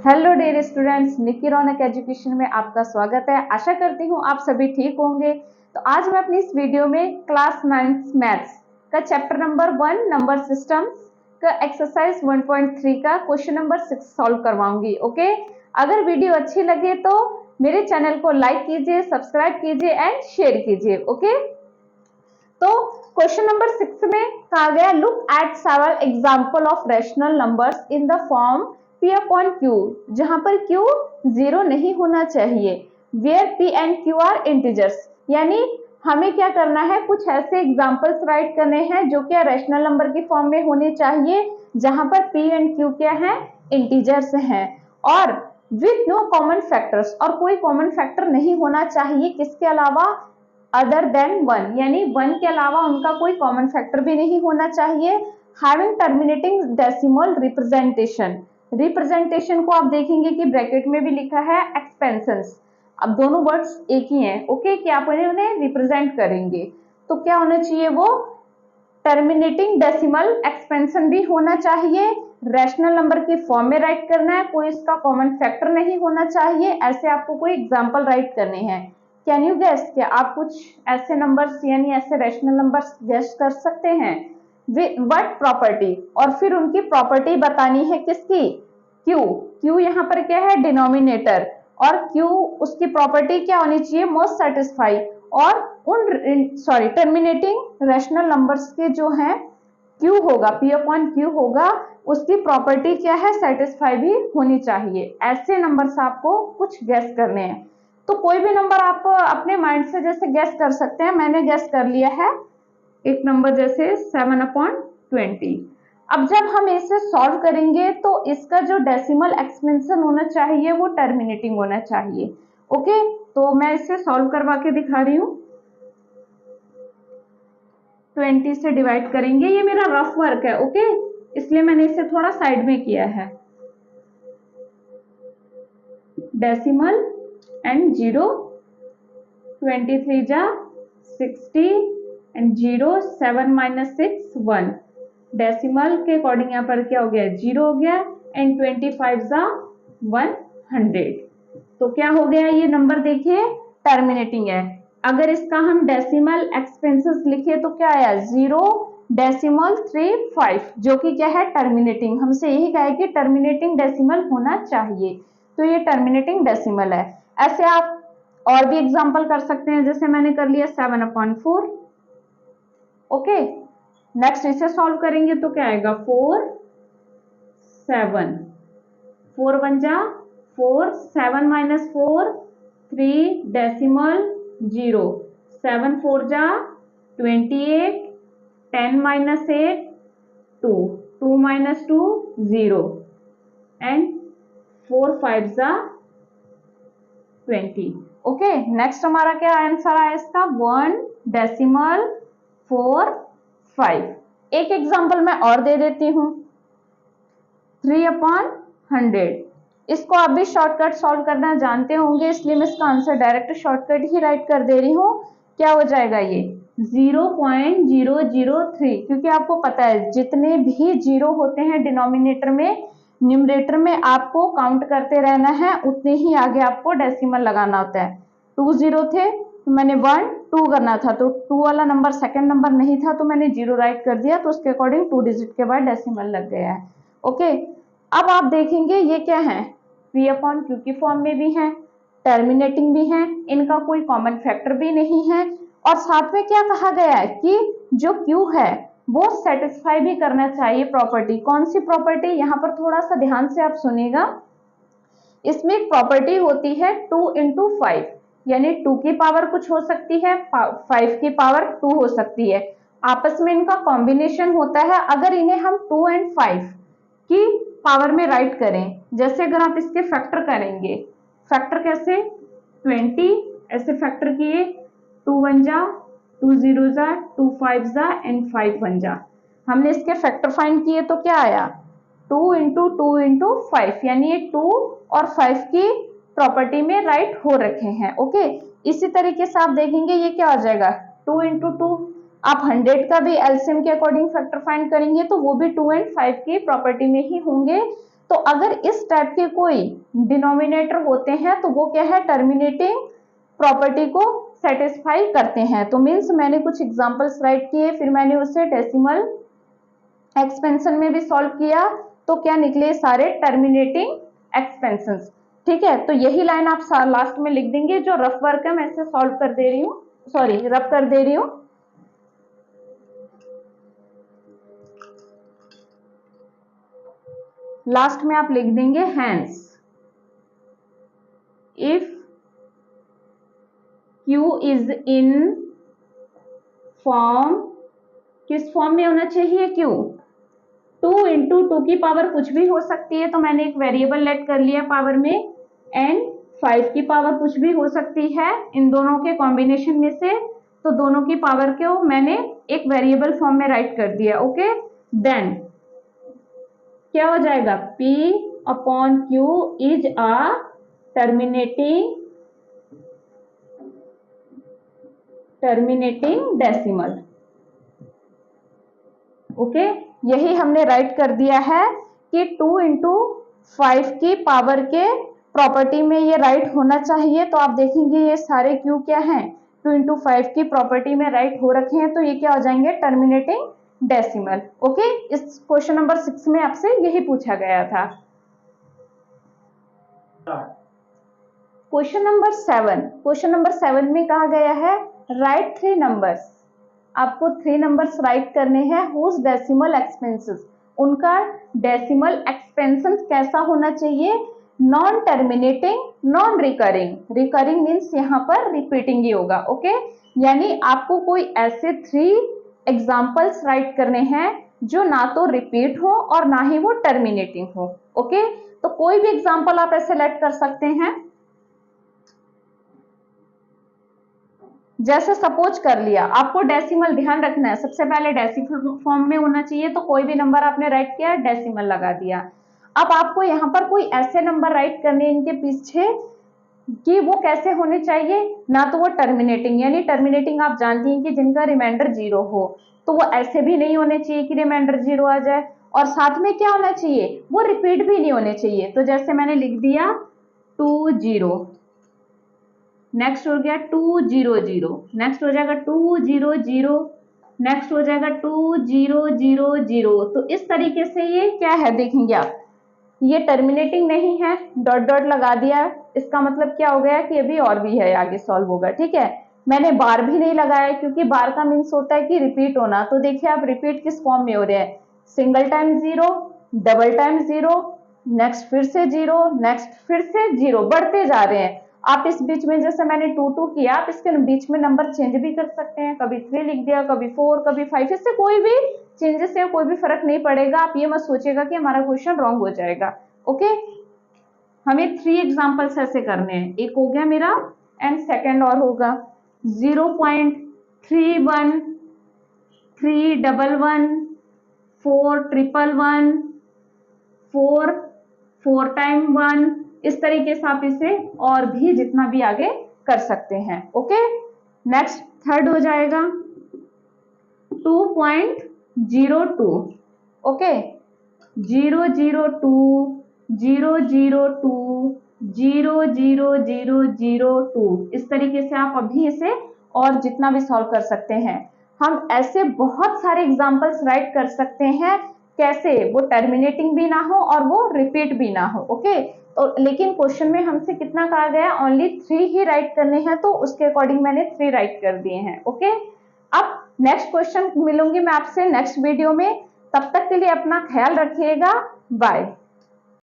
Hello dear students, निकी रौनक education में आपका स्वागत है। आशा करती हूँ आप सभी ठीक होंगे। तो आज मैं अपनी इस वीडियो में क्लास 9 मैथ्स का चैप्टर नंबर 1 नंबर सिस्टम्स का एक्सरसाइज 1.3 का क्वेश्चन नंबर 6 सॉल्व करवाऊंगी। ओके, अगर वीडियो अच्छी लगे तो मेरे चैनल को लाइक कीजिए, सब्सक्राइब कीजिए एंड शेयर कीजिए। ओके, तो क्वेश्चन नंबर 6 में कहा गया, look at several example of rational numbers in the form P upon Q, जहां पर Q 0 नहीं होना चाहिए, where P and Q are integers. यानी हमें क्या करना है, कुछ ऐसे एग्जांपल्स राइट करने हैं जो क्या रैशनल नंबर की फॉर्म में होने चाहिए, जहां पर P एंड Q क्या है, इंटीजर्स हैं, और विथ नो कॉमन फैक्टर्स, और कोई कॉमन फैक्टर नहीं होना चाहिए किसके अलावा, अदर देन 1, यानी 1 के अलावा उनका कोई कॉमन फैक्टर भी नहीं होना चाहिए। Having terminating decimal representation, representation को आप देखेंगे कि ब्रैकेट में भी लिखा है एक्सपेंशंस। अब दोनों वर्ड्स एक ही हैं, ओके, कि आप उन्हें रिप्रेजेंट करेंगे तो क्या होना चाहिए, वो टर्मिनेटिंग डेसिमल एक्सपेंशन भी होना चाहिए, रैशनल नंबर की फॉर्म में राइट करना है, कोई इसका कॉमन फैक्टर नहीं होना चाहिए। ऐसे आपको कोई एग्जांपल राइट करने हैं। कैन यू गेस, क्या आप कुछ ऐसे नंबर्स यानी ऐसे रैशनल नंबर्स गेस कर सकते हैं? व्हाट प्रॉपर्टी, और फिर उनकी प्रॉपर्टी बतानी है किसकी, Q। Q यहाँ पर क्या है, डिनोमिनेटर, और Q उसकी प्रॉपर्टी क्या होनी चाहिए, मोस्ट सेटिस्फाई, और उन टर्मिनेटिंग रैशनल नंबर्स के जो हैं Q होगा, P अपॉन Q होगा, उसकी प्रॉपर्टी क्या है, सेटिस्फाई भी होनी चाहिए। ऐसे नंबर्स आपको कुछ गेस करने हैं। तो कोई भी नंबर आप अपने माइंड से जैसे गेस कर सकते हैं। मैंने गेस कर लिया है एक नंबर जैसे 7/20। अब जब हम इसे सॉल्व करेंगे तो इसका जो डेसिमल एक्सपेंशन होना चाहिए वो टर्मिनेटिंग होना चाहिए। ओके, तो मैं इसे सॉल्व करवा के दिखा रही हूँ। 20 से डिवाइड करेंगे, ये मेरा रफ वर्क है, ओके, इसलिए मैंने इसे थोड़ा साइड में किया है। डेसिमल एंड 0, 23 जा 60 एंड 0, 7 - 6 1। डेसिमल के अकॉर्डिंग यहाँ पर क्या हो गया, 0 हो गया, एंड 25 जा 100। तो क्या हो गया, ये नंबर देखिए टर्मिनेटिंग है। अगर इसका हम डेसिमल एक्सपेंसेस लिखे तो क्या आया, 0.35, जो कि क्या है, टर्मिनेटिंग। हमसे यही कहा है कि टर्मिनेटिंग डेसिमल होना चाहिए, तो ये टर्मिनेटिंग डेसिमल है। ऐसे आप और भी एग्जांपल कर सकते हैं, जैसे मैंने कर लिया 7/4। ओके, नेक्स्ट इसे सॉल्व करेंगे तो क्या आएगा, 4 7, 4 1 जा 4, 7 - 4 3, डेसिमल 0, 7 4 जा 28, 10 - 8 2, 2 - 2 0, एंड 4 5 जा 20। ओके, नेक्स्ट हमारा क्या आंसर आया इसका, 1.45। एक एग्जांपल मैं और दे देती हूँ, 3/100। इसको आप भी शॉर्टकट सॉल्व करना जानते होंगे, इसलिए मैं इसका आंसर डायरेक्ट शॉर्टकट ही राइट कर दे रही हूँ। क्या हो जाएगा ये, 0.003, क्योंकि आपको पता है जितने भी जीरो होते हैं डिनोमिनेटर में, न्यूमरेटर में आपको काउंट करते रहना है, उतने ही आगे आपको डेसिमल लगाना होता है। 2 0 थे तो मैंने 1 2 करना था, तो 2 वाला नंबर सेकंड नंबर नहीं था तो मैंने 0 राइट कर दिया, तो उसके अकॉर्डिंग 2 डिजिट के बाद डेसिमल लग गया है। ओके, अब आप देखेंगे ये क्या है, P अपॉन Q की फॉर्म में भी है, टर्मिनेटिंग भी है, इनका कोई कॉमन फैक्टर भी नहीं है, और साथ में क्या कहा गया है कि जो Q है वो सेटिस्फाई भी करना चाहिए प्रॉपर्टी। कौन सी प्रॉपर्टी, यहाँ पर थोड़ा सा ध्यान से आप सुनिएगा। इसमें एक प्रॉपर्टी होती है 2 × 5, यानी 2 की पावर कुछ हो सकती है, 5 की पावर 2 हो सकती है, आपस में इनका कॉम्बिनेशन होता है। अगर इन्हें हम 2 और 5 की पावर में राइट करें, जैसे अगर आप इसके फैक्टर करेंगे, फैक्टर कैसे, 20 ऐसे फैक्टर किए, 2 1 जा 2 0 जा 2 5 जा एंड 5 1 जा, हमने इसके फैक्टर फाइंड किए तो क्या आया, 2 × 2 × 5, यानी ये 2 और 5 की प्रॉपर्टी में राइट हो रखे हैं। ओके, इसी तरीके से आप देखेंगे ये क्या हो जाएगा, 2 × 2, आप 100 का भी एलसीएम के अकॉर्डिंग फैक्टर फाइंड करेंगे तो वो भी 2 और 5 की प्रॉपर्टी में ही होंगे, तो अगर इस टाइप के कोई डिनोमिनेटर होते हैं तो वो क्या है, टर्मिनेटिंग प्रॉपर्टी को सेटिस्फाई करते हैं। तो मीन्स मैंने कुछ एग्जांपल्स राइट किए, फिर मैंने उसे डेसिमल एक्सपेंशन में भी सॉल्व किया, तो क्या निकले, सारे टर्मिनेटिंग एक्सपेंशंस। ठीक है, तो यही लाइन आप लास्ट में लिख देंगे। जो रफ वर्क है मैं इसे सॉल्व कर दे रही हूँ, सॉरी रफ कर दे रही हूँ। लास्ट में आप लिख देंगे hence if Q is in form, किस फॉर्म में होना चाहिए Q, 2 इंटू 2 की पावर कुछ भी हो सकती है, तो मैंने एक वेरिएबल लेट कर लिया पावर में, एंड 5 की पावर कुछ भी हो सकती है इन दोनों के कॉम्बिनेशन में से, तो दोनों की पावर को मैंने एक वेरिएबल फॉर्म में राइट कर दिया। ओके, देन क्या हो जाएगा, P upon Q is a terminating decimal. Okay, यही हमने राइट कर दिया है कि 2 इंटू 5 की पावर के प्रॉपर्टी में ये राइट होना चाहिए। तो आप देखेंगे ये सारे क्यू क्या हैं, 2 इंटू 5 की प्रॉपर्टी में राइट हो रखे हैं, तो ये क्या हो जाएंगे, टर्मिनेटिंग डेसिमल। ओके, इस क्वेश्चन नंबर 6 में आपसे यही पूछा गया था। क्वेश्चन नंबर 7 में कहा गया है राइट 3 नंबर्स। आपको 3 नंबर्स राइट करने हैं हुज डेसिमल एक्सपेंसेस, उनका डेसिमल एक्सपेंशन कैसा होना चाहिए, non terminating non recurring. Recurring means यहाँ पर रिपीटिंग ही होगा। ओके, यानी आपको कोई ऐसे 3 एग्जाम्पल्स राइट करने हैं जो ना तो रिपीट हो और ना ही वो टर्मिनेटिंग हो। ओके, तो कोई भी एग्जाम्पल आप ऐसे लेट कर सकते हैं। जैसे सपोज कर लिया, आपको डेसिमल ध्यान रखना है, सबसे पहले डेसिमल फॉर्म में होना चाहिए, तो कोई भी नंबर आपने राइट किया, डेसिमल लगा दिया। अब आपको यहाँ पर कोई ऐसे नंबर राइट करने इनके पीछे कि वो कैसे होने चाहिए, ना तो वो टर्मिनेटिंग, यानी टर्मिनेटिंग आप जानती हैं कि जिनका रिमाइंडर 0 हो, तो वो ऐसे भी नहीं होने चाहिए कि रिमाइंडर 0 आ जाए, और साथ में क्या होना चाहिए, वो रिपीट भी नहीं होने चाहिए। तो जैसे मैंने लिख दिया 2 0, नेक्स्ट हो गया 2 0 0, नेक्स्ट हो जाएगा 2 0 0, नेक्स्ट हो जाएगा 2 0 0 0। तो इस तरीके से ये क्या है, देखेंगे आप, ये टर्मिनेटिंग नहीं है, डॉट डॉट लगा दिया, इसका मतलब क्या हो गया कि अभी और भी है, आगे सॉल्व होगा। ठीक है, मैंने बार भी नहीं लगाया क्योंकि बार का मीन्स होता है कि रिपीट होना। तो देखिए आप रिपीट किस फॉर्म में हो रहे हैं, single time 0, double time 0, next फिर से 0, नेक्स्ट फिर से 0, बढ़ते जा रहे हैं। आप इस बीच में जैसे मैंने 2 2 किया, आप इसके बीच में नंबर चेंज भी कर सकते हैं, कभी 3 लिख दिया, कभी 4, कभी 5, इससे कोई भी चेंजेस से कोई भी फर्क नहीं पड़ेगा। आप ये मत सोचिएगा कि हमारा क्वेश्चन रॉन्ग हो जाएगा। ओके, हमें 3 एग्जांपल्स ऐसे करने हैं, एक हो गया मेरा एंड सेकंड और होगा 0.31 311 411 4 4 टाइम 1, इस तरीके से आप इसे और भी जितना भी आगे कर सकते हैं। ओके, नेक्स्ट थर्ड हो जाएगा 2.02। ओके, 0 0 2 0 0 2 0 0 0 0 2, इस तरीके से आप अभी इसे और जितना भी सॉल्व कर सकते हैं। हम ऐसे बहुत सारे एग्जांपल्स राइट कर सकते हैं, कैसे, वो टर्मिनेटिंग भी ना हो और वो रिपीट भी ना हो। ओके, तो लेकिन क्वेश्चन में हमसे कितना कहा गया, ओनली 3 ही राइट करने हैं, तो उसके अकॉर्डिंग मैंने 3 राइट कर दिए हैं। ओके, अब नेक्स्ट क्वेश्चन मिलूंगी मैं आपसे नेक्स्ट वीडियो में, तब तक के लिए अपना ख्याल रखिएगा, बाय।